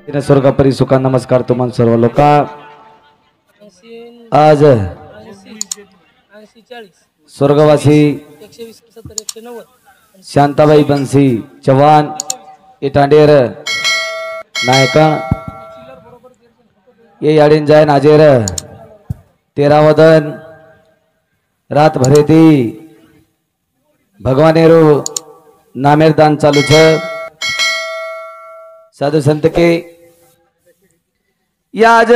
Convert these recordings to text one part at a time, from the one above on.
स्वर्गापरी सुखा नमस्कार तुम्हाला सर्व लोका आज स्वर्गवासी शांताबाई बंसी चव्हाण इटांडेर नायकण ये याडीन जाय नाजेर तेरावदन रात भरेती भगवानेरो नामेरदान चालू छ साधु संत के याज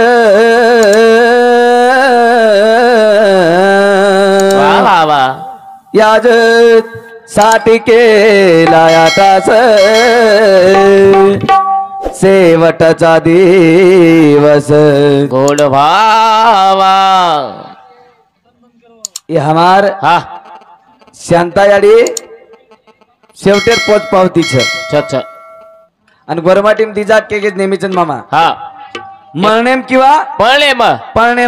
याज साठी के लाया तास शेवटचा दिवस गोड भावा ये हमार हा शांता याडी शेवटेर पोच पावती छ आणि गोरमाटीम दिजा के नेहमीचंद मामा हा मळनेम किंवा पळनेम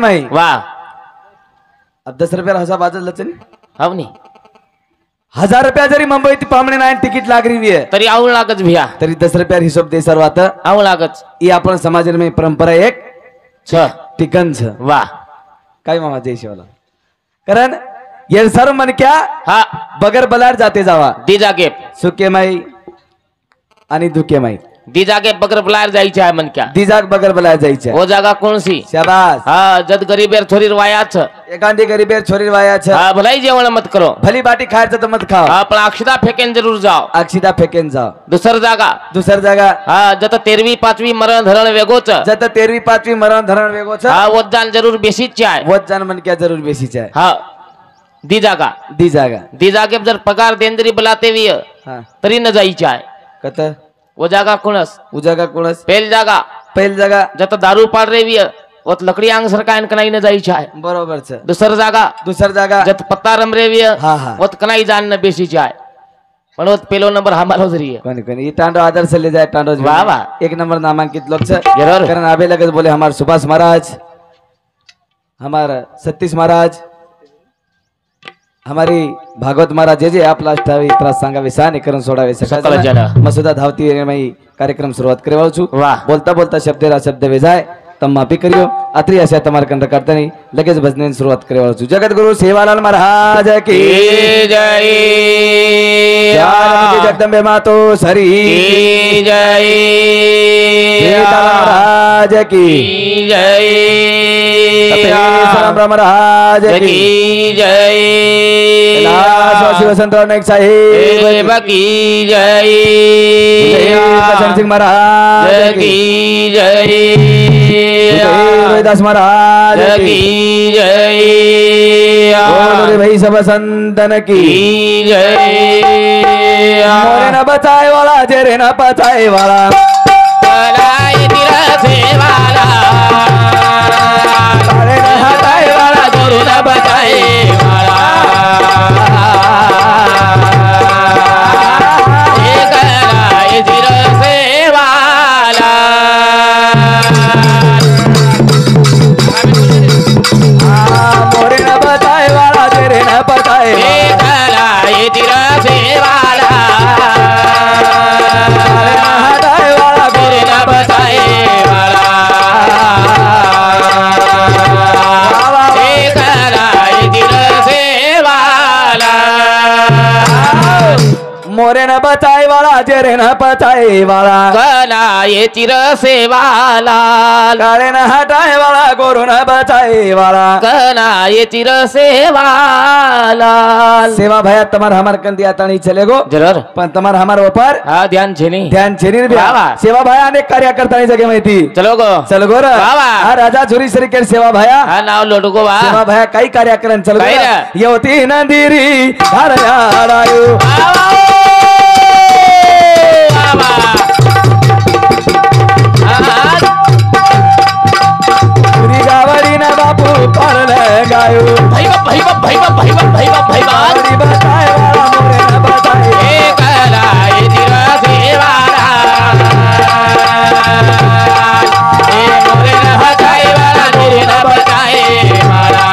आहे वा अब 10 रुपयाला हसा बाजल लचन हवनी 1000 रुपया जरी मुंबई ती पामणे नाही तिकीट लागरी आहे तरी आवळ लागच भिया तरी 10 रुपया हिशोब दे सर्व आता आवळ लागच ही आपण समाज में परंपरा एक छ टिकन छ वा काय मामा जय शिवाला कारण ये सर्व मन क्या हा बगर बलार जाते जावा दी जागे सुके माई आणि दुके माई दी जागे बगर बुलायर जायचे आहे मन क्या दी जाग बगर बलार जायचे वो जागा कौन सी शाबाश हा जद गरीबेर छोरीर वायाच एखादी गरीबेर छोरी वाया छ हा भलाई जेवण मत करो भली बाटी खायचं तर मत खाओ हा पण अक्षता फेकेन जरूर जाओ अक्षिता फेकेन जाओ दुसर जागा दुसर जागा हा जत 13वी 5वी मरण धरण वेगोच जत 13वी 5वी मरण धरण वेगो छ हा वो जान जरूर बेसीच आहे वत जान मन क्या जरूर बेसीच आहे हा दी जागा दी जागे जर पगार देन जरी बुलाते वी हा तरी न जायचे आहे कत वो जागा कोणस उजागा कोणस पहिल जागा जत दारू पाड रे वी वत लकडी अंग सरकायन कनाई न जायचे आहे बरोबर छ दुसर जागा जत पत्ता रम रे वी हा हा वत कनाई जान न बेसीचे आहे पण वत पेलो नंबर हमारो जरी है कोणी कोणी टांडो आदर्श ले जाए टांडो वाह वाह एक नंबर नामांकित लोग छ जरूर कारण आबे लगत बोले हमार सुभाष महाराज हमार सतीश महाराज हमारी भागवत महाराज जे आपला अष्टावी त्रास सांगावे साने करून सोडावे सकाळ मसुदा धावती मी कार्यक्रम सुरुवात करेवाळू छु बोलता बोलता शब्देरा शब्द वेजाय तम माफी करियो अत्री अशा तमार कंड करता नहीं लगेच भजने सुरुवात करेवाळू छु जगत गुरु सेवालाल महाराज की जय जगदंबे मातो सरी की जय महाराज की जय महाराज की जय शिवसंत नाईक साहेब की जय सिंह महाराज की जय दास महाराज की जय भाई सब संतन की जय मोरे न बचाए वाला जेरे न बचाए वाला सेवाला हटाए वाला जोरू न बचाए वाला मोरे न बचाए वाला जेरे न बचाए वाला गला ये चिर सेवाला काले न हटाए वाला गोरू न बचाए वाला गला ये चिर सेवाला सेवा भैया तुम्हार हमार कंदी आता नहीं चले गो जरूर पण तुम्हार हमार ऊपर हाँ ध्यान छेनी सेवा भैया अनेक कार्य करता नहीं जगे माहिती चलो गो हा राजा झुरी श्रीकर सेवा भैया हा नाव लोटू गो सेवा भैया काही कार्य करण चलो येवती नंदिरी धारयाडायू गावडी ना बापू पारल गायो भाई बताए वाला मोरे न बताए कला ये तेरा सेवाला ए मोरे न हटाए वाला तेरे न बताए वाला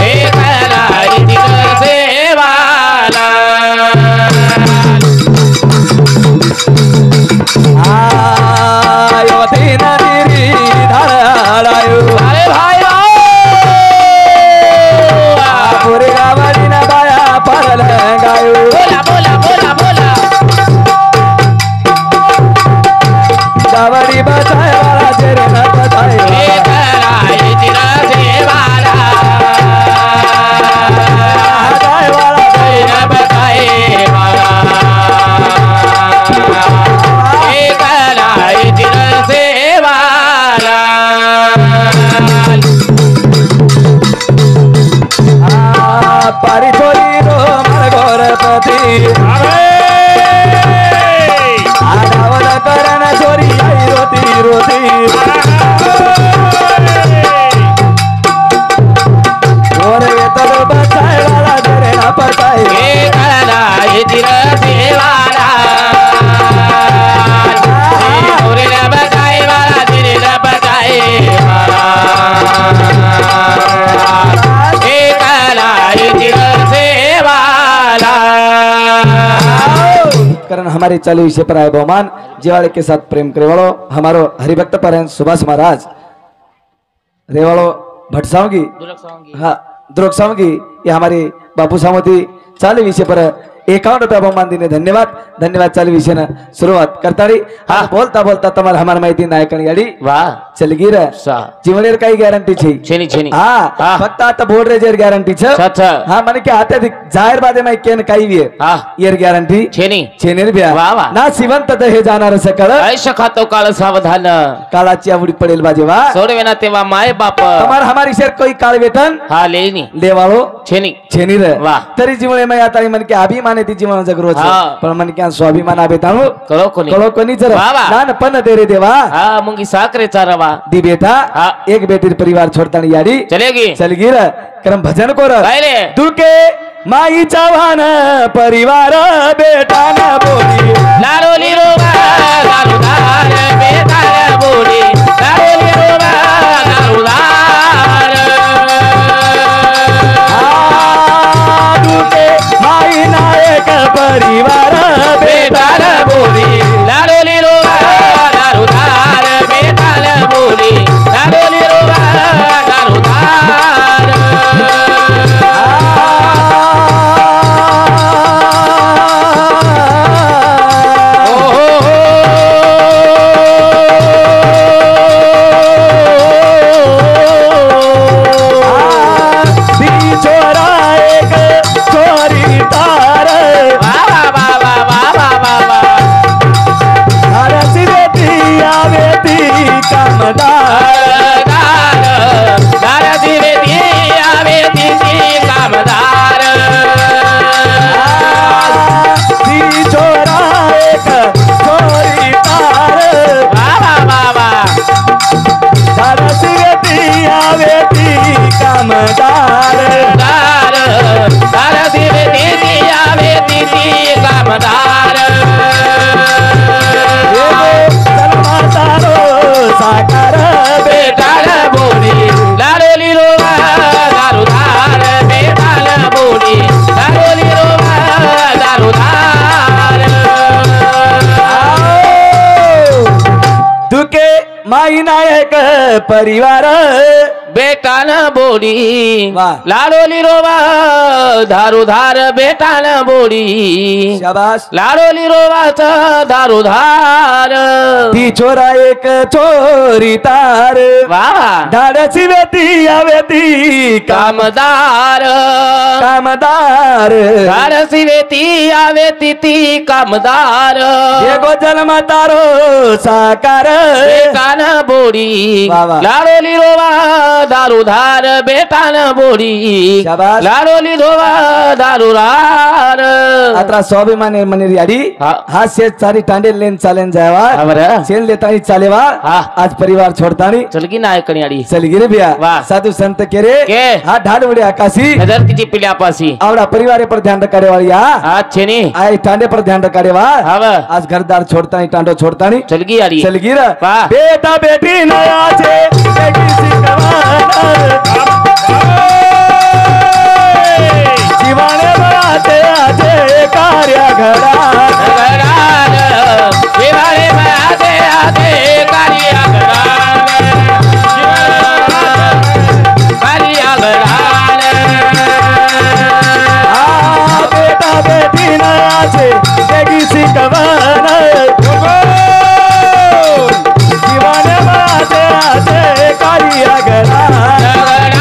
ए कला ये तेरा सेवाला आडावला करण चोरी आई रोती रोती और येतो बचाय वाला तेरे ना पटाय हे कळला येतील देवाला मोरे ना बजाय वाला तेरे ना बजाय हे कळला येतील देवाला कारण हमारे चालू विषय पर आए बहुमान जीवाड़े के साथ प्रेम करे वालो हमारो हरिभक्त पर सुभाष महाराज रेवाड़ो भटसावगी हाँ द्रोग सावगी ये हमारे बापू सामोती चालू विषय पर 51 रुपया बहुमान देने धन्यवाद धन्यवाद चालू विषय न सुरुवात करता रही हाँ बोलता बोलता तुम्हारा हमार माहिती नायकन गाडी वाह चल गिर जीवनेर काही गॅरंटी छे छेनी छेनी हाँ फक्त आता बोर्ड रेजर गॅरंटी छ अच्छा हाँ माने के आते जाहिर बादे माई केन काही वी हाँ येर गॅरंटी छेनी छेनेर ब्या वाह वाह ना शिवंत तर हे जाणार सकळ ऐश खातो काळ सावधान काळाची आवडी पडेल बाजे वा सोडवे ना तेव्हा माय बाप તમાર हमारी शेर कोई काळ वेतन हा लेनी लेवाळो छेनी छेनी रे वाह तरी जीवने मै आता मन के अभिमान येते जीवन जगरो हाँ पण मन के स्वाभिमान आबे ताणू करो कोणी कळो कोणी जर वाह वाह नान पण दे रे देवा हा मुंगी साखरे चारवा दी बेटा हाँ एक बेटी परिवार छोड़तानी याडी चलेगी चल गिर करम भजन कोर काय रे दुके माई चव्हाण परिवार बेटा न बोली लारोली रोबा लारुदार बेतार बोली लारोली रोबा लारुदार दुके माई नायक परिवार बेतार बोली लारोली रोबा लारुदार बेतार बोली लारोली रोबा लारुदार माई नायक परिवार बेटा न बोली वाह लाडोली रोवा धारुधार बेटा न बोली शाबाश लाडोली रोवाच धारुधार ती चोरा एक चोरी तार वाह धाडसी वेती यावेती कामदार कामदार धाडसी वेती यावेती ती कामदार येगो जन्म तारो साकार बेटा न बोली वाह वाह लाडोली रोवा दारुधार बेटा न बोली शाबाश लाडोली रोवा दारुधार आता स्वाभिमानी मनी याडी हा शेत सारी टांडे लेन चालेन जायवा शेन लेतानी चालेवा आज परिवार छोड़तानी चलगी नायकणी आडी चलगी रे बिया वाह साधु संत केरे हा ढाड उडी आकाशी नजर तिची पिल्यापासी आवडा परिवार पर ध्यान रखाडे वाली हा छेनी आई टांडे पर ध्यान रखाडे वा हाव आज घरदार छोड़तानी टांडो छोड़तानी चलगी आडी चलगी रे बेटा बेटी नया छे बेटी जीवाने बनाते आजे कार्य घरात जीवाने बनाते आजे कार्य घरात कार्य घरात बेटा बेटी नाचे बेगी सिकवन जीवाने बनाते आजे कार्य घरात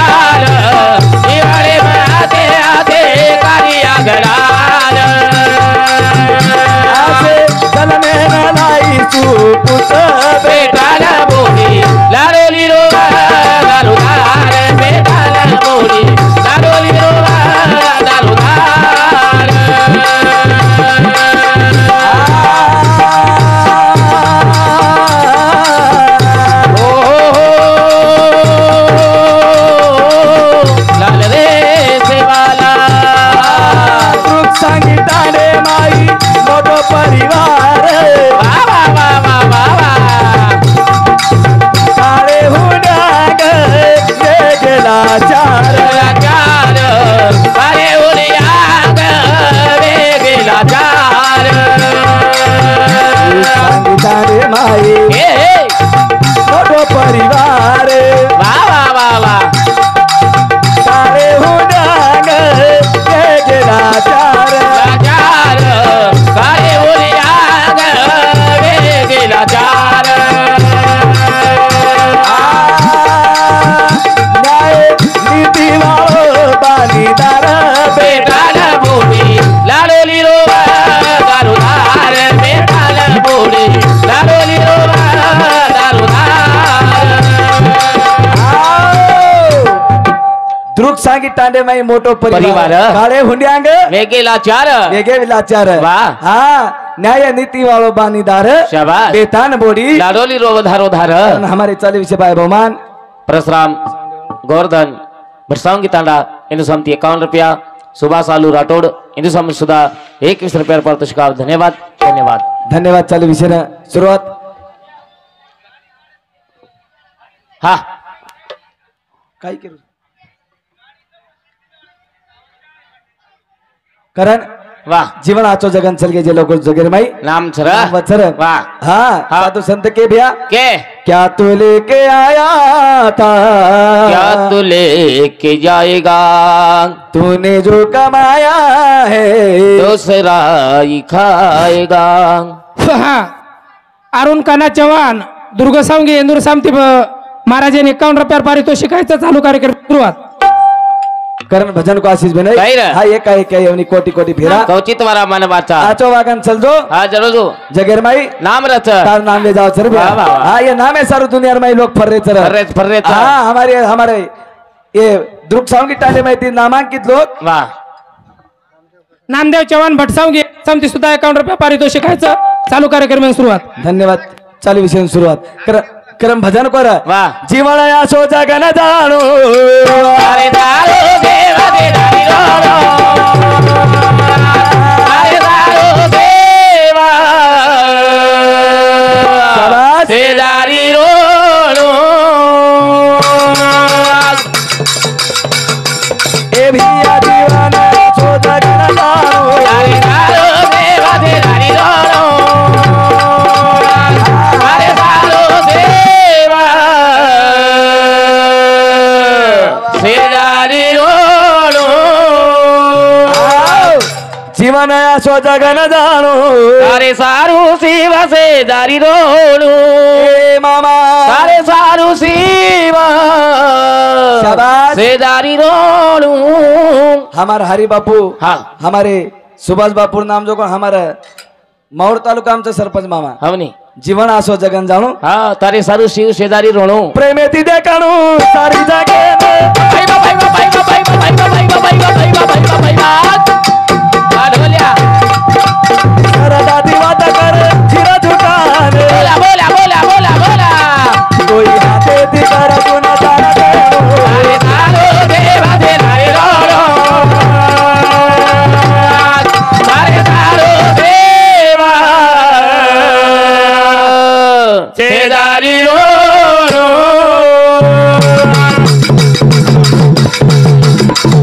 भटसांगी तांडे माई मोठो परिवार काळे हुंड्यांग वेगे लाचार वेगे विलाचार वाह हाँ न्याय नीति वालो बानीदार शाबाश बेतान बोडी लाडोली रो धारो धार हमारे 40 भाई बहुमान परशुराम गोवर्धन भटसांगी तांडा हिंदू समिति 51 रुपया सुभाष आलू राठोड हिंदू समिति सुधा 21 रुपया पारितोषिक धन्यवाद धन्यवाद धन्यवाद 40 सुरुवात हा काय करू करण वाह जीवन आचो जगन चल के जे लोग जगेर माई नाम छर वत्सर वाह हाँ साधु संत के भैया के क्या तू लेके आया था क्या तू लेके जाएगा तूने जो कमाया है दूसरा ही खाएगा अरुण काना चव्हाण दुर्गसावंगी इंदूर सामती महाराजांनी 51 रुपयावर पारितोषिकाचा चालू कार्यक्रम सुरुवात करण भजन को आशीष बने काय रे? हाँ एक येवनी कोटी कोटी फिरा कौचित वारा मन बाचा आचो वागन चल दो हाँ जरूर जो जगेर माई नाम रच तार नाम ले जाओ सर वाह, वाह, वाह। हाँ ये नाम है सारू दुनिया में लोग फर्रे चर फर्रे हाँ हमारे हमारे ये दुर्ग सावंगी टाले में तीन नामांकित लोग वाह नामदेव चव्हाण भटसावंगी सामती सुद्धा 51 रुपया पारितोषिकाचा चालू कार्यक्रम सुरुवात धन्यवाद चालू विषय सुरुवात करम भजन कर वाह जीवन या सो जगन जाणू अरे दारू देवा दे दारी रो अरे दारू देवा शाबाश। दे दारी रो ए भैया जीवन या सो जगन जाणू अरे दारू देवा दे दारी रो अरे दारू देवा दे दारी रो जीवन या सो जगन जाणू अरे सारू शिवा से दारी रोलू ए मामा अरे सारू शिवा शाबाश। से दारी रोलू हमारे हरि बापू हाँ हमारे सुभाष बापू नाम जो हमारे मौर तालुका आमचं सरपंच मामा हमनी जीवन असो जगन जाणू हाँ तारे सारू शिव से दारी रोलू प्रेमेती देखणू सारी जागे भाई बा भाई बा भाई बा भाई बा भाई बा भाई बा भाई बा भाई बा भाई बा भाई बा ढोलिया सरदा दीवात कर चिरा झुकाने बोला बोला बोला बोला बोला कोई हाथे दी कर गुना तारा देणू अरे सारू देवा दे दारी रोलू अरे सारू देवा से दारी रोलू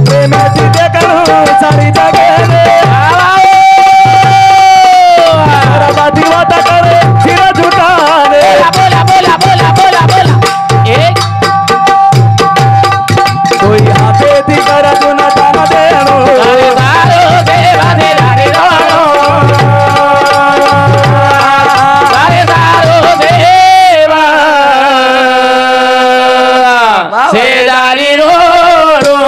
प्रेमेती देखणू सारी जागे सरदा दीवात कर चिरा झुकाने बोला बोला बोला बोला बोला कोई हाथे दी कर गुना तारा देणू अरे सारू देवा दे दारी रोलू अरे सारू देवा से दारी रोलू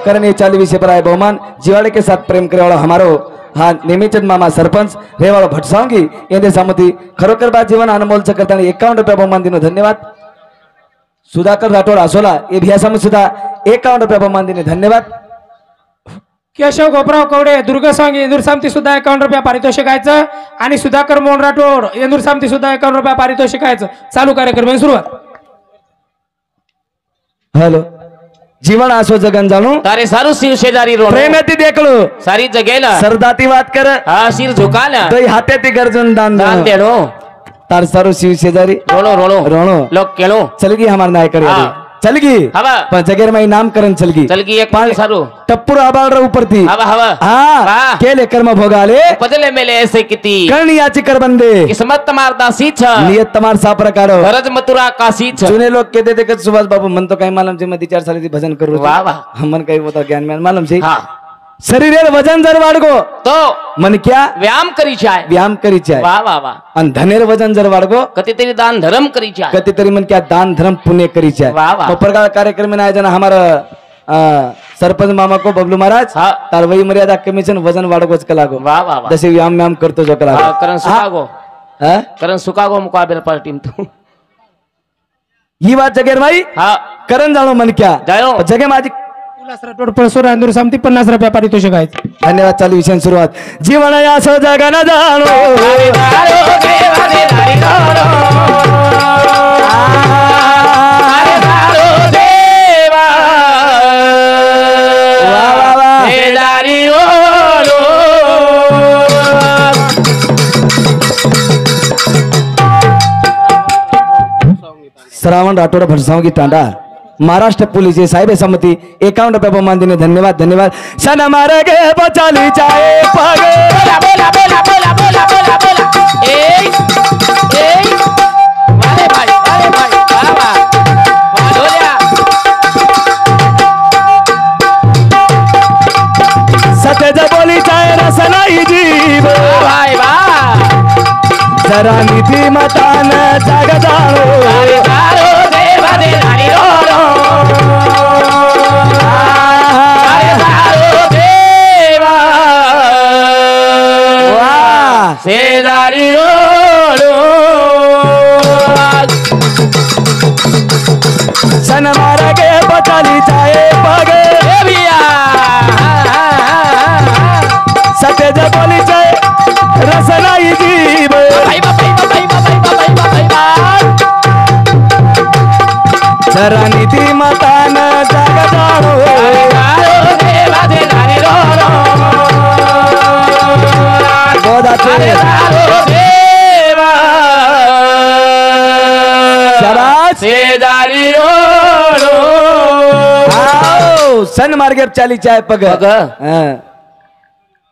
कारण ये 40 विषय पर आए बहुमान जिवाड़े के साथ प्रेम करे वाला हमारो हाँ नेमीचंद मामा सरपंच रेवाड़ो भटसावंगी ये सामती खरोखर बात जीवन अनमोल करता 51 रुपया बहुमान दिनो धन्यवाद सुधाकर राठोड आसोला ये भी असम सुद्धा 51 रुपया बहुमान दिने धन्यवाद केशव गोपराव कवडे दुर्गसावंगी इंदूर सामती सुद्धा 51 रुपया पारितोषिकाचं आणि सुधाकर मोहन राठोड इंदूर सामती सुद्धा 51 रुपया पारितोषिकाचं चालू कार्यक्रम सुरुवात हेलो जीवन आसो जगन जाणू तारे सारू शिव से दारी रोलू प्रेमेती देखलो सारी जगेला सरदाती बात कर हाँ सिर झुकाला दही हाथे ती गर्जन दान दान दे देणो तार सारो शिव शेजारी रोलो रोलो रोणो लोग केलो चलगी हमार नाय करे हाँ। चलगी हवा पण जगेर माई नामकरण चलगी चल की एक पाल सारू टप्पुर आबाळ ऊपर थी हवा हवा हाँ वाह। केले कर्म भोगाले बदले मेले ऐसे किती करणी याची कर बंदे किस्मत तमार दासी छ नियत तमार सा प्रकार गरज मथुरा काशी छ जुने लोग कहते थे कि सुभाष बाबू मन तो काही मालूम छे मधी 4 साली भजन करू वाह वाह मन काही होता ज्ञान म्यान मालूम छे हाँ शरीरेर वजन जर वाढगो तो मन क्या व्यायाम करी चाय व्यायाम करी चाय वाह वाह वाह आणि धनेर वजन जर वाढगो कधीतरी दान धर्म करी चाय कति तरी मन क्या दान धर्म पुण्य करी चाय वाह, वाह। तो प्रकार कार्यक्रम में आयोजन हमारा सरपंच मामा को बबलू महाराज हाँ। तार वही मर्यादा कमीशन वजन वाढगोच कलागो वाह वाह वाह जसे व्यायाम व्यायाम करतो जो कलागो हाँ, करण सुकागो हाँ? करण सुकागो मुकाबला पर टीम तू ही बात जगेर माई हा करण जाणो मन क्या जाणो. जगे माझी उल्हास राठोड पळसोरा इंदूर सामती 50 रुपया पारितोषिक आहे. धन्यवाद. चालू विषय सुरुवात जीवन यास जगन जाणो श्रावण राठोड भटसावंगी तांडा महाराष्ट्र पोलीस साहेब सम्मति 51 रुपये बहुमान देने धन्यवाद. धन्यवाद. सन मार गे बचाली चाहे पागे बोला बोला बोला बोला बोला बोला बोला ए वाले भाई वाह वाह ढोलिया सतेज बोली चाहे रसनाई जीव भाई वाह जरा निधि मतान जाग जाणो कारो देवा दे नारी रो रो कारो देवा वाह से नारी रो रो सन मार गे बचाली चाहे पागे देविया सतेज बोली चाहे रसनाई जीव भाई जरा निधि मतान जाग जाणो कारो देवा दे नारी रो रो गोदाचे कारो देवा शराज से नारी रो रो आओ सन मार्गे चाली चाहे पग पग. हाँ.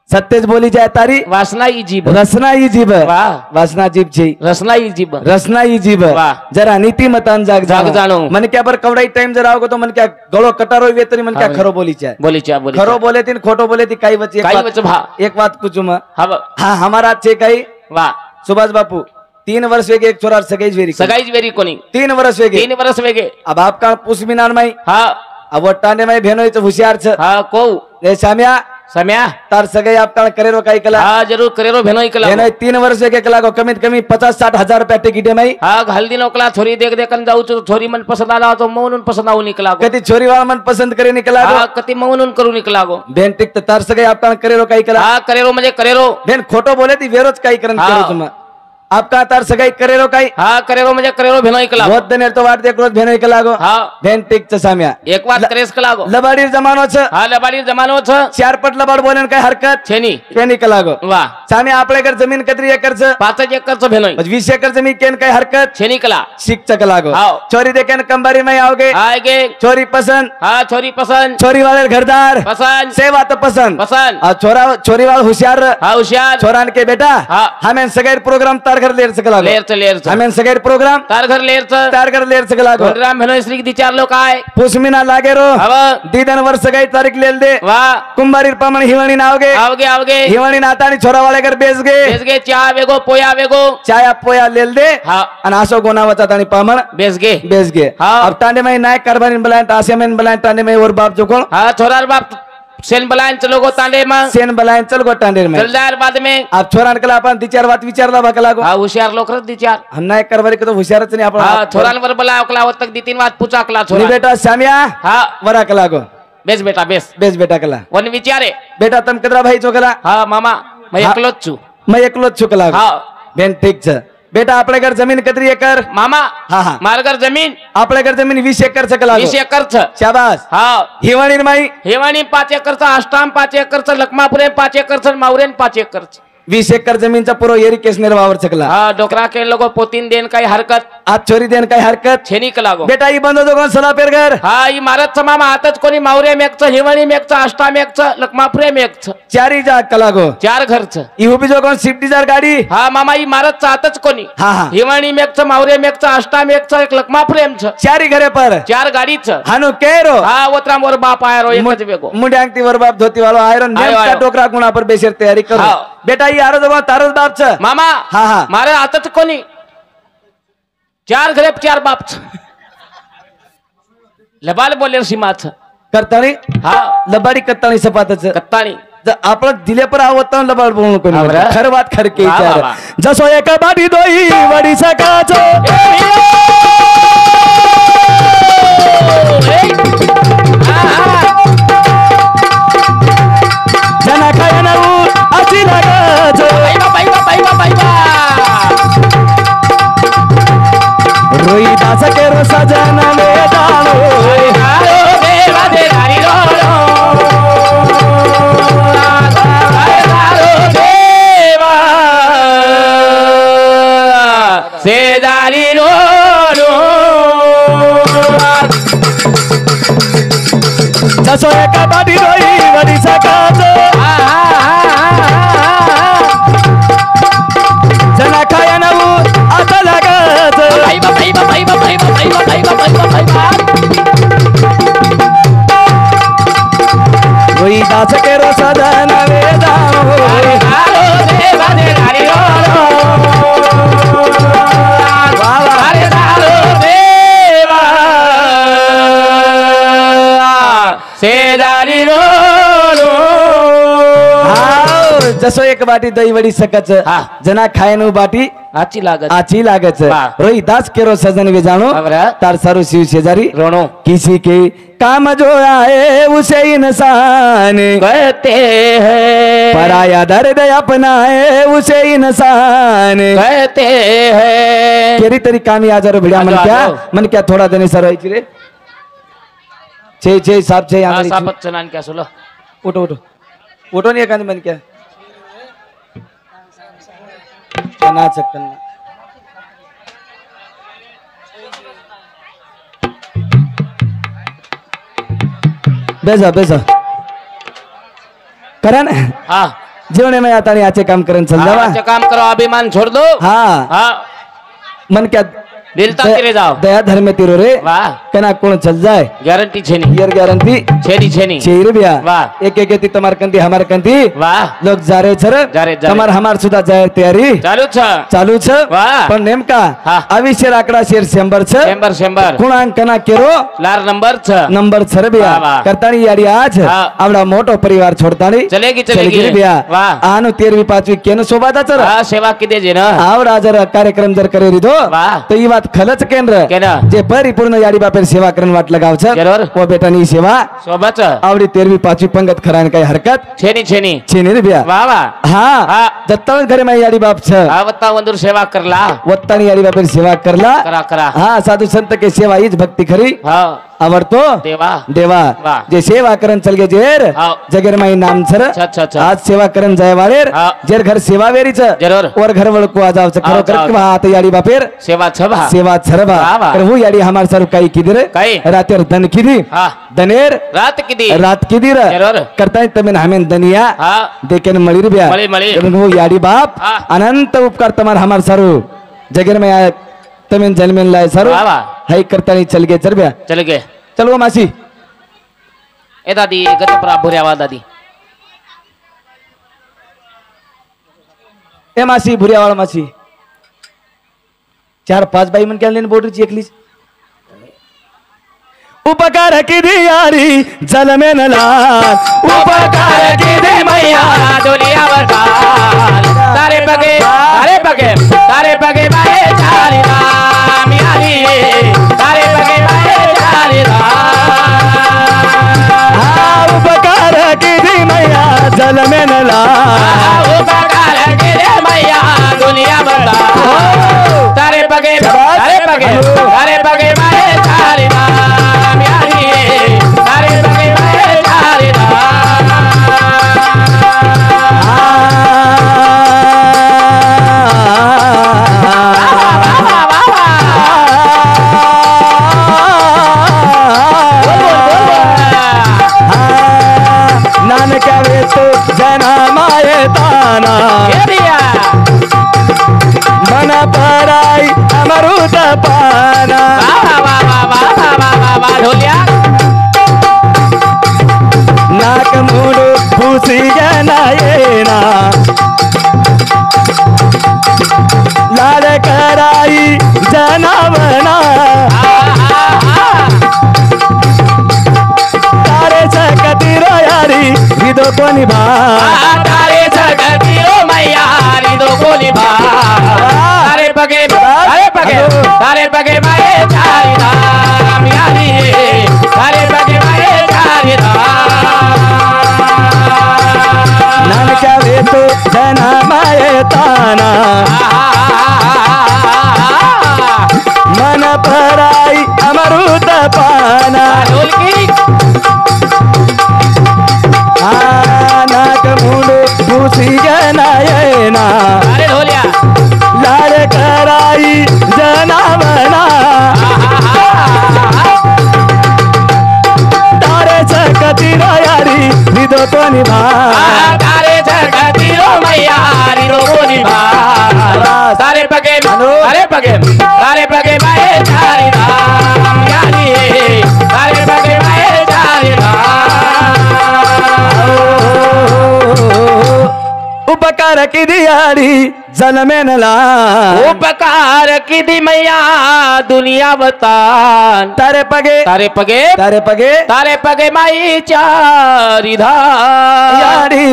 सत्यज बोली जाए तारी वासना ही जीभ रसना ही जीभ वाह. वासना जीभ छी रसना ही जीभ रसना ही जीभ वाह. जरा नीति मतान जाग जाग जाणो. मन क्या पर कवडाई टाइम जरा आओगे तो मन क्या गळो कटारो वे तरी मन क्या हाँ. खरो बोली चाहे बोली चा बोली खरो बोले तीन खोटो बोले ती काही वच काही वच भा. एक बात कुछ मा हव हाँ हमारा छे काही वाह सुभाष बापू 3 वर्ष वेगे एक छोरा सगळीच वेरी सगाईच वेरी कोणी 3 वर्ष वेगे 3 वर्ष वेगे अब आपका पुष्मिनार माई हा अब टाने माई भेनोय हुशियार छ हा को ए साम्या सम्या तार सगळे आपका करेरो काही कला हा जरूर करेरो भेनो इकला भेनोय 3 वर्ष वेगे कला को कमीत कमी 50-60 हजार रुपया तिकीट आहे माई हा हल्दी नोकला थोरी देख देखन जाऊ तो थोरी मन पसंद आला तो म्हणून पसंद आऊ निकला गो. कधी छोरी वाला मन पसंद करे निकला हा कती म्हणून करू निकला गो. भेन टिक तार सगळे आपका करेरो काही कला हा करेरो म्हणजे करेरो भेन खोटो बोले ती वेरोच काही करन हाँ. करो तुम आपका तार सगळे करेरो काही हा करेरो म्हणजे करेरो भेनो इकला बहुत दनेर तो वाट देख रोज भेन निकला गो हा भेन टिक च साम्या एक बात करेस कला गो. लबाडीर जमानो छ हा लबाडी जमानो छ चार पट लबाड बोलेन काही हरकत छेनी के निकला गो वाह साम्या आपल्याकडे जमीन कत्री एकर छ 5 एकरचं भेनो 20 एकर जमीन केन काही हरकत छेनी कला शिक चकला गो हाँ. चोरी देखेन कंबारी में आओगे हा गे चोरी पसंद हा छोरी पसंद छोरी वाले घरदार पसंद सेवा तो पसंद पसंद और छोरा छोरी वाल होशियार हा हुशार छोरान के बेटा हाँ. हमें सगळे प्रोग्राम तार घर लेर सकला लेर हमें सगळे प्रोग्राम तार घर लेर तार घर लेर सकला गो राम भेनो श्री दी 4 लोक आहे पुष्मिना लागे रो हव दीदन वर्ष सगळे तारीख लेल दे वाह कुंभारी पामण हिवणी नावगे आवगे हिवणी नातानी छोरा वाले घर बेच गे बेस गे चहा वेगो पोया वेगो चाया पोया लेल दे हा आणि असो गोनावाचा तानी पामण बेस गे बेच गे हाँ. अब तांडे में नायक कारभारी बलायन तासे में बलायन तांडे में और बाप जोकोण हा छोरार बाप सेन बलायन चलो गो तांडे मग सेन बलायन चल गो तांडे में जलदार बाद में अब छोरान कला आपण विचार बात विचारला बकला गो हा हुशार लोक रच दी 4 हम नायक कारभारी को तो हुशारच नाही आपण हा छोरांवर बला अकला होत तक दी 3 बात पूछा अकला नी छोरा बेटा सामिया हा वरा कला गो बेस बेटा बेस बेस बेटा कला वन विचारे बेटा तम कदरा भाई चोकला हा मामा मैं हा. एकलोच छु मैं एकलो चुकला हा बेन ठीक छ बेटा आपल्या घर जमीन कतरी एकर मामा हा हा मारगर जमीन आपल्या घर जमीन 20 एकर चकला 20 एकरच शाबास हा हिवाणी माई हेवाणी 5 एकरचा आष्टाम 5 एकरचं लखमापुरे 5 एकरचं मावरेन 5 एकरचं 20 एकर जमीनचा पुरो एरी केस निर्वावर चकला हा डोकरा के लोगो पोतीन देन काही हरकत आज चोरी देन काही हरकत छेनी लागो बेटा ही बंद होतो कोण सला पेरगर हा ही मारत मामा हातच कोणी मावरे मेकचं हिवाणी मेकचं आष्टा मेकचं लखमापुरे मेकचं चारी जा कलागो 4 घरचं ही उभी जो कोण स्विफ्ट डिझायर गाडी हा मामा ही मारतचं हातच कोणी हा हा हिवाणी मेकचं मावरे मेकचं आष्टा मेकचं एक लखमापुरेमचं चारी घरे पर 4 गाडीचं हानु केरो हा ओतरामवर बाप आयरो एकच वेगो मुंडे अंगती वर बाप धोती वालो आयरन आयो, नेम का आयो. टोकरा गुणा पर बेशर तयारी करो हा. बेटा ही आरो जमा तारच बापच मामा हा हा मारे हातच कोणी 4 घरे 4 बापचं लबाल बोलेर सीमाचं करतानी हा लबाडी कत्तानी सपातच कत्ताणी आपण दिले पर आवत लबाड बोलून कोणी हा बरं. खर बात खरके वा, वा, विचार वा. जसो एक बाडी दोई वडी सकाचो जना काय नऊ आची लागत रोहिदास केरो सजन वेदानो सेदारी रो जसो एका बाटी रोई वडी सकाच जना काय नऊ आता लागत रोहिदास केरो सजन वेदानो सेदारी रो जसो एक बाटी दही वडी सकच हा. जना खायनु बाटी आची लागत आची लागच वाह. रोहिदास केरो सजन वे जानो अबरा. तार सारू शिव शेजारी रोनो किसी के काम जो आए उसे इंसान कहते हैं पराया दर्द अपनाए उसे इंसान कहते हैं केरी तरी कामी आजारो भिड्या आजो, आजो. मन क्या थोड़ा देने सर होई रे छे छे साहब छे हाँ यहाँ सापत चनान क्या सुलो उठो उठो उठो नहीं एकांत मन क्या ना सकता बेजा बेजा करण हाँ जेवणे में आता नहीं आचे काम करन चल जावा अच्छा काम करो अभिमान छोड़ दो हाँ हाँ मन क्या दिल तक तेरे जाओ दया धर्म तिरो रे वाह कना कोण चल जाए गारंटी छेनी यर गारंटी छेनी छेनी चेर बिया वाह एक एक ती तमार कंदी हमार कंदी वाह लोग जा रे छर जा रे. तमार हमार सुद्धा जाय तयारी चालू छ चालू छ वाह. पण नेमका हा. आविष्य आकडा शेर शंभर छ शंभर शंभर कुणांकना केरो लार नंबर छ नंबर छर बिया वाह, वाह. करतानी यारी आज हा. आवडा मोठो परिवार छोडतानी चलेगी चलेगी बिया वाह आनु 13वी 5वी केन सोबादा चर हाँ सेवा किती जे ना आवडा जर कार्यक्रम जर करे रिदो वाह. तो ही बात खलच केंद्र केना जे परिपूर्ण याडी बापेर सेवा करन वाट लगाव छ जरूर. ओ बेटानी सेवा सोबत आवडी 13वी 5वी पंगत खरान काही हरकत छेनी छेनी छेने रे बिया वाह वाह हा हा. दत्तावन घरे माई याडी बाप छ आवत्ता वंदूर सेवा करला वत्तानी याडी बापेर सेवा करला करा करा हा साधू संत के सेवा हीच भक्ती खरी हाँ आवडतो देवा देवा वाह. जे सेवा करन चल गे जेर हाव. जगेर माई नाम छर अच्छा. आज सेवा करन जाय वाळेर हाव. जेर घर सेवा वेरीच जरूर. और घर वळको आजाव छ खरो हाव, कर हाव. किंवा आता याडी बापेर सेवा छबा सेवा छरबा वाह, वाह. तर हु याडी हमार सर काही किदर काही? रातेर धन किदी हाँ दनेर रात किती रात किदीर जरूर. करताय तमेन हमेन दनिया हाँ देखेन मळीर ब्या मळी, मळी. हु याडी बाप हाँ. अनंत उपकार तमार हमार सरू जगेर में आया तमेन जन्मेन लाय सरू वाह, वाह. हाई करतानी चल गे चरब्या चल गे चल गो मासी ए दादी गत परा भुऱ्यावा दादी ए मासी भुरियावाळ मासी 4-5 बाई मन केले बोर्डरची एकलीच उपकार किती यारी जल में नलाल उपकार किती मैया दुनियावर काल तारे पगे बाहे चारी राम यारी तारे पगे बाहे चारी राम उपकार किती मैया जल में नलाल उपकार केले मैया दुनियावर काल तारे पगे बाहे चारी राम यारी तारे पगे बाहे चारी नानक वे तो जना माये ताना मन पराई अमृत पाना नाक मुडू फूसी गनायेना लाल कराई जनावना तारे सकती रोयारी विदो कोनी बा तारे जगती ओ मैया रिदो कोली बा तारे पगे बाहे चारी राम यारी ताना मन पराई अमृत पाना नाक मुंडे भूसी नयना लाल कराई जनावना तारे सकतीरो यारी निदो तो निभा तारे जगतीरो मैया रिरो को निभा तारे पगे माए चारी राम यारी तारे पगे माए चारी राम उपकार की दियारी जन्मे नला उपकार की दी मैया दुनिया बतान तारे पगे माई चारी धाम यारी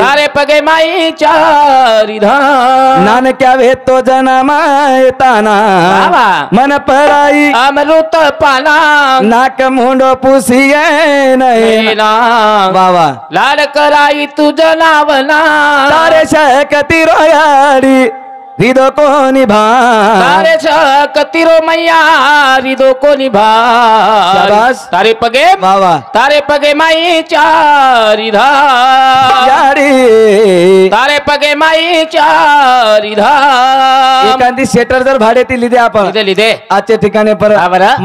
तारे पगे माई चारी धाम नान क्या वे तो जन्माए ताना बाबा मन पराई अमृत पाना नाक मुंडो पुसिए नैना बाबा लाल कराई तू जनावना तारे शकती रोयाड़ी हृदय को निभा तारे कतिरो मैया हृदय को निभा शाबाश तारे पगे माई चारी धाम यारी तारे पगे माई चारी धाम एखादी शेटर जर भाड्यातील लिदे आपण लिदे आजच्या ठिकाणी पर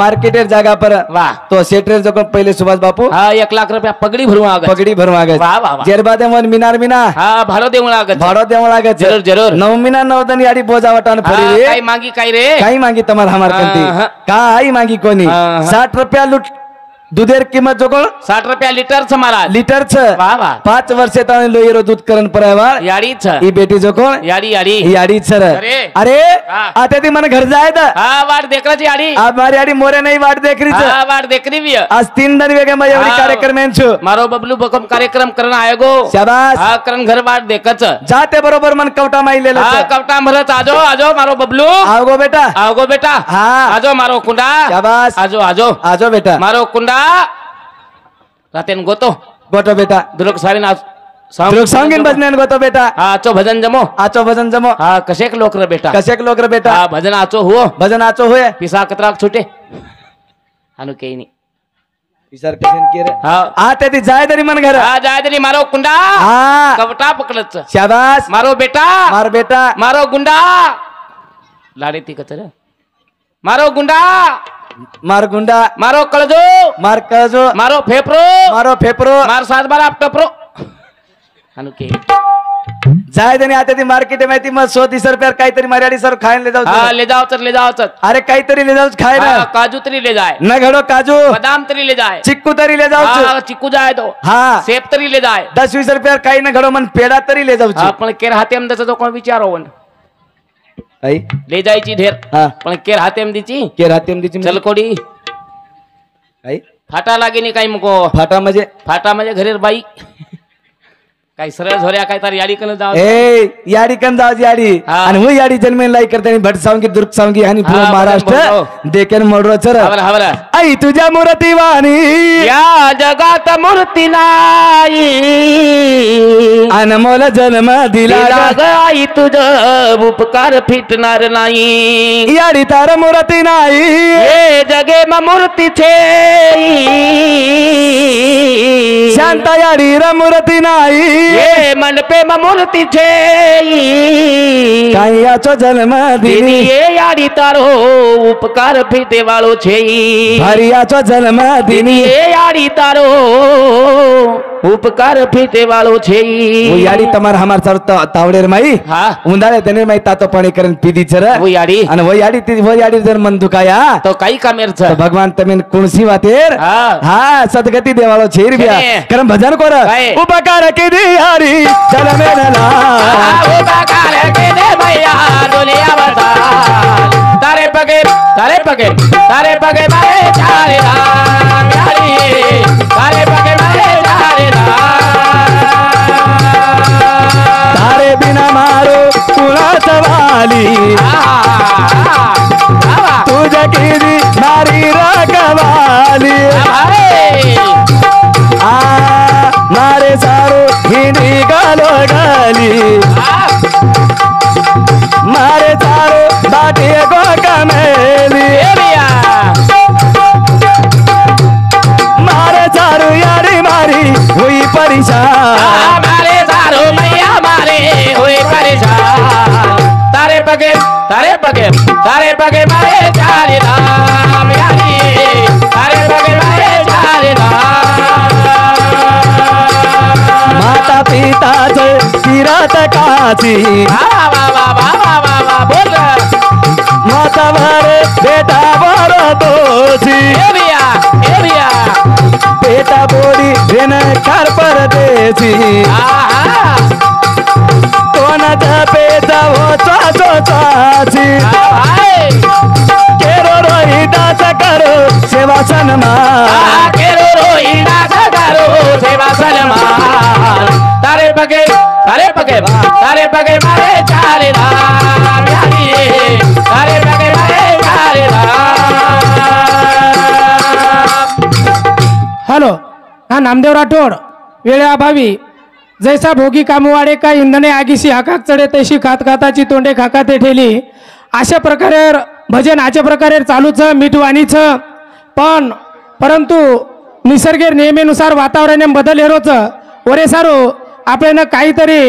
मार्केटेर जागा पर वाह तो शेटर जो पहिले सुभाष बापू हा 1 लाख रुपया पगडी भरून आगत पगडी भरून आगत जेरबादे मन मिनार मिना हा भाडो देऊन आगत जरूर 9 मिना 9 दिन याडी बोजा वाटान फरी रे काय मांगी काय रे काही मांगी तुम्हाला हमार कंती काही मांगी कोणी 60 रुपया लूट दुधेर किंमत जो कोण 60 रुपया लीटर छ मारा लीटर छ वाह वाह 5 वर्ष ताने लोयरो दूध करण परायवार याडी छ ई बेटी जो कोण याडी छ अरे आता ती मन घर जाय दा हा वाट देखराची याडी आ मारी याडी मोरे नाही वाट देखरी छ हा वाट देखरी भी आज 3 दिन वेगे मै एवढी कार्यक्रम छु मारो बबलू बकम कार्यक्रम करण आयोगो शाबाश हा करण घर वाट देखच जाते बरोबर मन कवटा माइलेला हा कवटा भरत आजो मारो बबलू आवगो बेटा हा आजो मारो कुंडा शाबाश आजो बेटा मारो कुंडा रातेन गोतो बेटा दुरुक सारी ना सांगीन भजन गोतो बेटा आचो भजन जमो हा कशेक लोक रे बेटा हा भजन आचो होय पिसा कतराक छुटे अनु केई नी विचार कशन के रे हा आते ती जाय तरी मन घर जाय तरी मारो कुंडा हा कवटा पकडच शाबाश मारो बेटा मारो गुंडा लाडे ती कतर मारो गुंडा मारो कळजो मारो फेफरो मार 7 बार आप टपरो अनु के जाय तरी आता ती मार्केट माहिती मग 130 रुपयावर काहीतरी मर्यादी सर खायला ले जाऊ ले जाओ चल अरे काहीतरी ले जाऊ खाय ना काजू तरी ले जाए न घडो काजू बदाम तरी ले जाए चिक्कू तरी ले जाऊ चिक्कू जाए तो हा सेब तरी ले जाए 10-20 रुपयावर काही न घडो मन पेडा तरी ले जाऊ पण केर हातेम दचा तो कोण विचारो वन ले जायची ढेर पण केर हातेम दीची चलकोडी फाटा लागेनी काही मको फाटा म्हणजे घरेर बाई काही सरळ झोऱ्या काय तर याडी कन जाव याडी कन जाव याडी आणि हो याडी जन्मेन लाई करते भट सावंगी दुर्ग सावंगी आणि पूर्ण महाराष्ट्र देखेन मोडरो चर आई तुझ्या मूर्ती वाणी या जगात मूर्ती नाही अनमोल जन्म दिला आई तुझ उपकार फिटणार नाही याडी तार मूर्ती नाही हे जगे म मूर्ती छे शांत याडी र मूर्ती नाही ये मन पे मूर्ति छे कायाचो जन्म दिनी ये याडी तारो उपकार फीटे वाळो छे हरियाचो जन्म दिनी ये याडी तारो उपकार फीटे वाळो छे वो याडी तमार हमार सर तावडेर माई उंदाळे तने माई तातो पाणी करन पीदी चर वो याडी आणि वो याडी जर मन दुखाया तो काही कामेर छ भगवान तमेन कुणसी वातेर हा सदगती देवाळो छेर बिया करम भजन कोर उपकार के दे हरी जन्मे नला उपकार के दे भैया दुनिया बता तारे पगे मारे चारे राम यारी तारे पगे मारे चारे राम तारे बिना मारो कुणाच वाली तुझ्या किरी मारी रकवाली मारे सारो हिंदी गालो गाली मारे चारो बाटे गो कमेली मारे चारो यारी मारी हुई परेशान मारे सारो मैया मारे हुई परेशान तारे पगे मारे चारे धाम यारी तारे पगे मारे चारे धाम माता पिता जय तीरथ काशी बोल माता भरे बेटा बड़ो दोषी बेटा बोली बिन कर परदेसी कोण जपे जाओ चाचो चाची केरो रोहिदास करो सेवा सन्मान तारे पगे मारे चारे धाम यारी तारे पगे मारे चारे धाम हॅलो हा नामदेव राठोड वेळेअभावी जैसा भोगी कामवाडे का इंधने आगीशी हाकाक चढे तशी खात खाताची तोंडे खाकाते ठेली अशा प्रकारे भजन अशा प्रकारे चालूच मिठवाणीच पण परंतु निसर्ग नियमेनुसार वातावरण बदल हेरोच वरे सारो आपल्यानं काहीतरी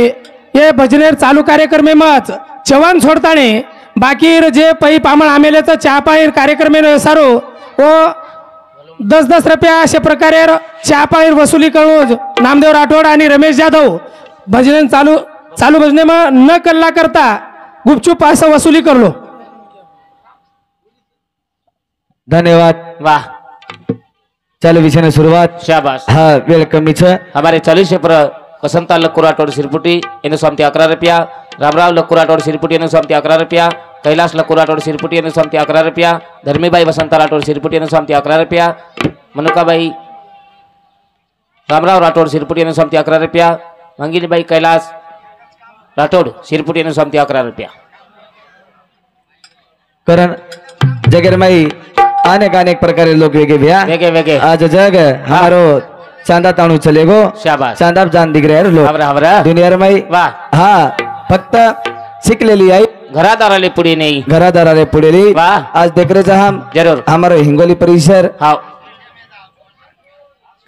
हे भजनेर चालू कार्यक्रमेमच चव्हाण सोडताने बाकी जे पै पामळ आमेलेचं चहा पाणी कार्यक्रम सारो व 10-10 रुपया अशा प्रकारे चहा पाणी वसुली करून नामदेव राठोड आणि रमेश जाधव भजन चालू भजने न कल्ला करता गुपचूप असं वसुली करलो. धन्यवाद. वाह चालू विषय ने शुरुआत शाबाश. हाँ वेलकम हमारे 40 पर वसंता लक्कू राठोड सिरपुटी इन्हें समती 11 रुपया. रामराव लक्कू राठोड सिरपुटी इन्हें समती 11 रुपया. कैलाश लक्कू राठोड सिरपुटी इन्हें समती 11 रुपया. धर्मीबाई वसंता राठोड सिरपुटी इन्हें समती 11 रुपया. मनुकाबाई रामराव राठोड सिरपुटी इन्हें समती 11 रुपया. मंगिनीबाई कैलाश राठोड सिरपुटी इन्हें समती 11 रुपया. करण जगरमाई अनेक प्रकारे लोग वेगे आज जग हमारो चांदा ताणू चलेगो. शाबाश. चांदा जान दिख रहे लोग दुनिया माई. वाह. हाँ फक्त शिकलेली आई घरादाराले पुढे नाही घरादाराले पुढेली. वाह. आज देख रहे हम जरूर हमारे हिंगोली परिसर हाँ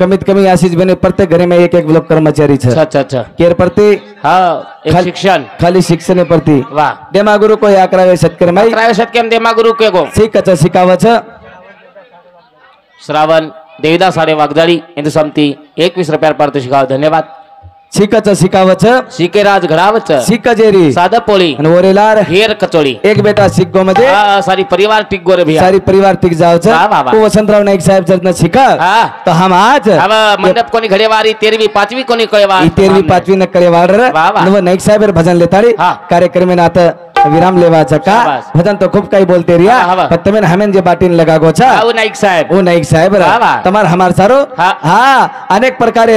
कमीत कमी आशीष बने प्रत्येक घरे में एक लोग कर्मचारी छे. अच्छा केर प्रति हाँ एक शिक्षण खाली शिक्षण प्रति वाह. देमा गुरु को 11वे शेतकरी 11 शतकेम देमा गुरु के गो शिकावच श्रावण देवीदास साडे वागजाळी यांची समती 21 रुपयार पारितोषिक. धन्यवाद. शिकावच शिकेराज घडावच शिकजेरी साधा पोळी आणि वरेलार हेर कचोळी एक बेटा शिकगो मध्ये सारी परिवार टिक गोरे भैया सारी परिवार टिक जावच. वाह, वाह, वाह. तो वसंतराव नाईक साहेब जर न शिका हाँ. तो हम आज अब मंडप कोणी घडेवारी 13वी 5वी कोणी कळेवार 13वी 5वी न करे वाढ वाह, वाह. नव नाईक साहेब भजन लेताड़ी हाँ. कार्यक्रम में आता विराम लेवाचा का शाबाश. भजन तो खूब काही बोलते रिया हाँ, हाँ. पण તમે हमें जे बाटीन लगा गोचा आओ नाईक साहेब ओ नाईक साहेब वाह, वाह. तमार हमार सारो हाँ. हाँ अनेक प्रकारे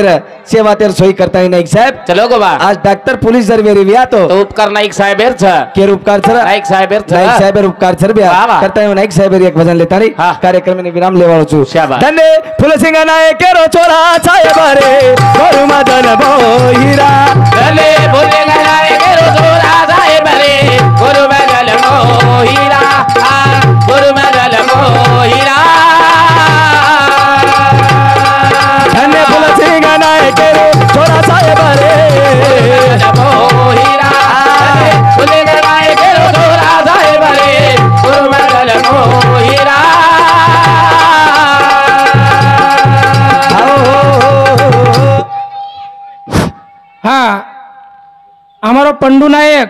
सेवा तेर सोई करता है नाईक साहेब. चलो गो बा आज डॉक्टर पोलीस जर वेरी विया तो उपकार नाईक साहेब हेर छ केर उपकार सर नाईक साहेब हेर छ नाईक साहेब उपकार सर बिया वाह, वाह. करता है नाईक साहेब एक भजन लेताड़ी हाँ. कार्यक्रम में विराम लेवाळो छु. शाबाश. धन्य फुलसिंग नायक केरो चोरा साहेब रे गोरु मदन बोहिरा भले बोले गणाए गेरो जोरा साहेब रे गुरु बदल मोहिरा गुरु बदल मोहिरा. धन्य फुलसिंग नायक केरो चोरा साहेब रे मोहिरा बोले गणाए गेरो जोरा साहेब रे गुरु बदल मोहिरा. हाँ हमारो पंडू नायक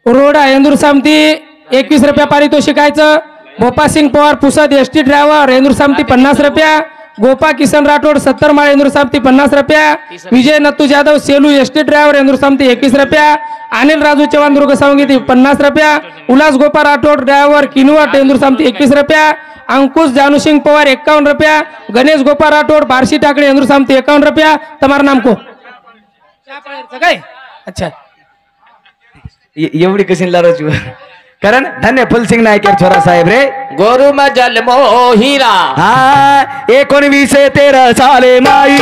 रोडा इंदूर सामती 21 रुपया पारितोषिकायचं. भोपा सिंग पवार पुसद एसटी ड्रायव्हर इंदूर सामती 50 रुपया. गोपा किसन राठोड 70 माळ इंदूर सामती 50 रुपया. विजय नत्तू जाधव सेलू एसटी ड्रायव्हर इंदूर सामती 21 रुपया. अनिल राजू चव्हाण दुर्ग सांगीती 50 रुपया. उल्हास गोपा राठोड ड्रायव्हर किनवट इंदूर सामती 21 रुपया. अंकुश जानूसिंग पवार 51 रुपया. गणेश गोपा राठोड बारशी टाकड़े इंदूर सामती 51 रुपया. तुम्हारा नाम को काय अच्छा एवढी कशी लाराची कारण धन्य फुलसिंग नायक छोरा साहेब रे गुरु मजल मोहिरा. हा 1913 साले माई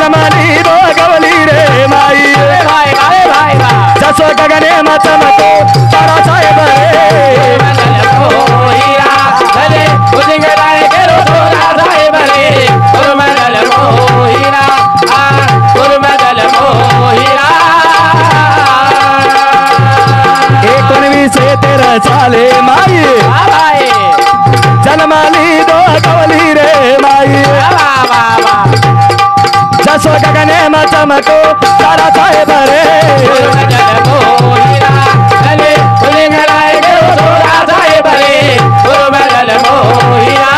जनमाली गवली रे माई भाई भाई भाई भाई जसो गगने मचमको तारा साहेब रे हीरा चले उजिंगराय केरो तोरा साहेब रे गुरुमंडल मोहिरा गुरुमंडल मोहिरा 19 तेरा चाले माई भाई जनमाली गवली रे माई जसो गगने मचमको तारा साहेब रे गुरुमंडल मोहिरा चले उजिंगराय केरो तोरा साहेब रे गुरुमंडल मोहिरा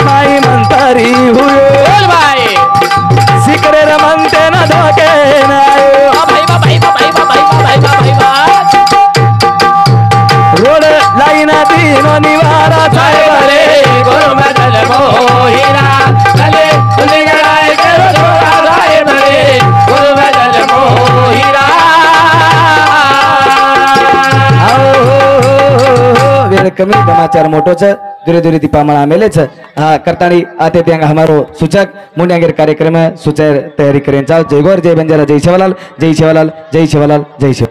माई मंतरी हुए बोल भाई सिकरे रमनते न धोके न रोड लाईना दीनो निवारा साहेब रे गुरुमंडल मोहिरा चले उजिंगराय केरो तोरा साहेब रे गुरुमंडल मोहिरा वेळ कमी समाचार मोठो छ दूरे दूरे दीपामळा मेले छ हा करताणी आते त्यांग हमारो सूचक मुंड्यागेर कार्यक्रम सूचर तयारी करें जाओ जय गौर जय बंजारा जय शिवलाल जय शिवलाल जय शिवलाल जय शिव